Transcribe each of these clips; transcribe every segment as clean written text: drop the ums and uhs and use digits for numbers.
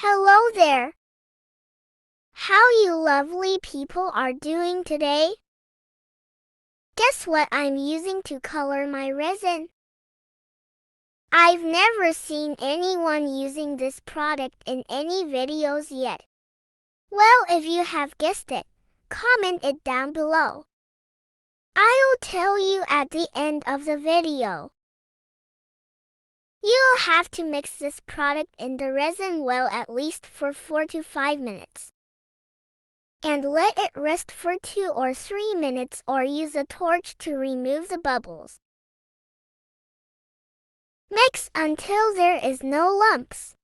Hello there. How you lovely people are doing today? Guess what I'm using to color my resin? I've never seen anyone using this product in any videos yet. Well, if you have guessed it, comment it down below. I'll tell you at the end of the video. You'll have to mix this product in the resin well at least for 4 to 5 minutes. And let it rest for 2 or 3 minutes or use a torch to remove the bubbles. Mix until there is no lumps.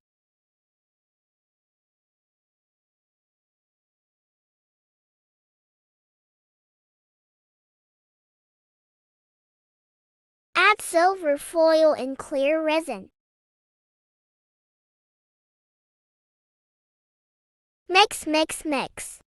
Add silver foil and clear resin. Mix, mix, mix.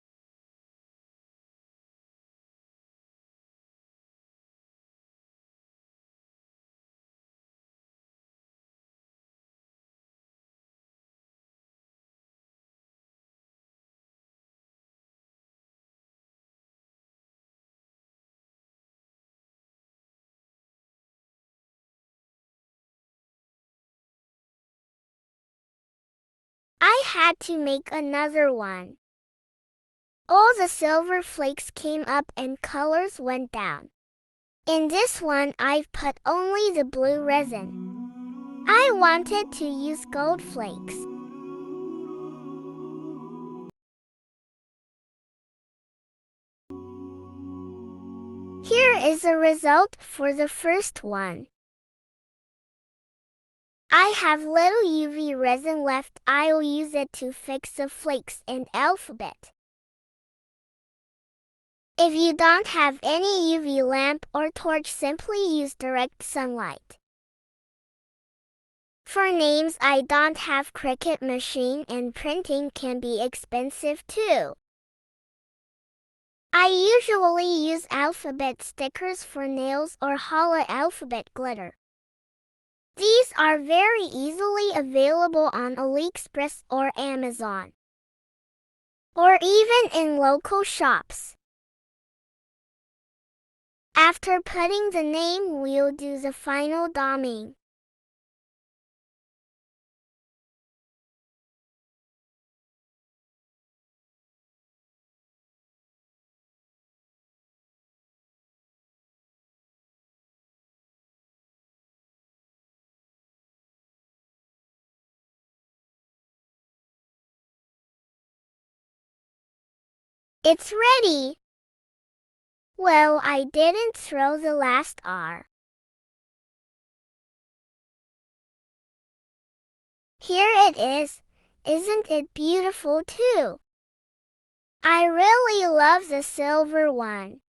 I had to make another one. All the silver flakes came up and colors went down. In this one I've put only the blue resin. I wanted to use gold flakes. Here is the result for the first one. I have little UV resin left. I'll use it to fix the flakes and alphabet. If you don't have any UV lamp or torch, simply use direct sunlight. For names, I don't have Cricut machine and printing can be expensive too. I usually use alphabet stickers for nails or Holi alphabet glitter. These are very easily available on AliExpress or Amazon, or even in local shops. After putting the name, we'll do the final daubing. It's ready! Well, I didn't throw the last R. Here it is. Isn't it beautiful too? I really love the silver one.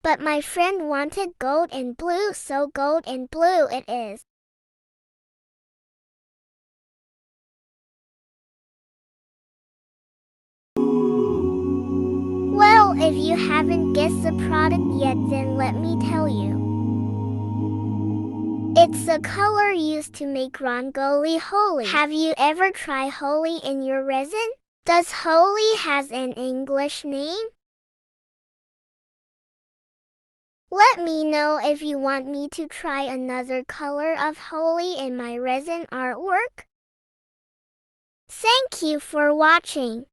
But my friend wanted gold and blue, so gold and blue it is. Well, if you haven't guessed the product yet, then let me tell you. It's the color used to make Rangoli Holi. Have you ever tried Holi in your resin? Does Holi has an English name? Let me know if you want me to try another color of Holi in my resin artwork. Thank you for watching.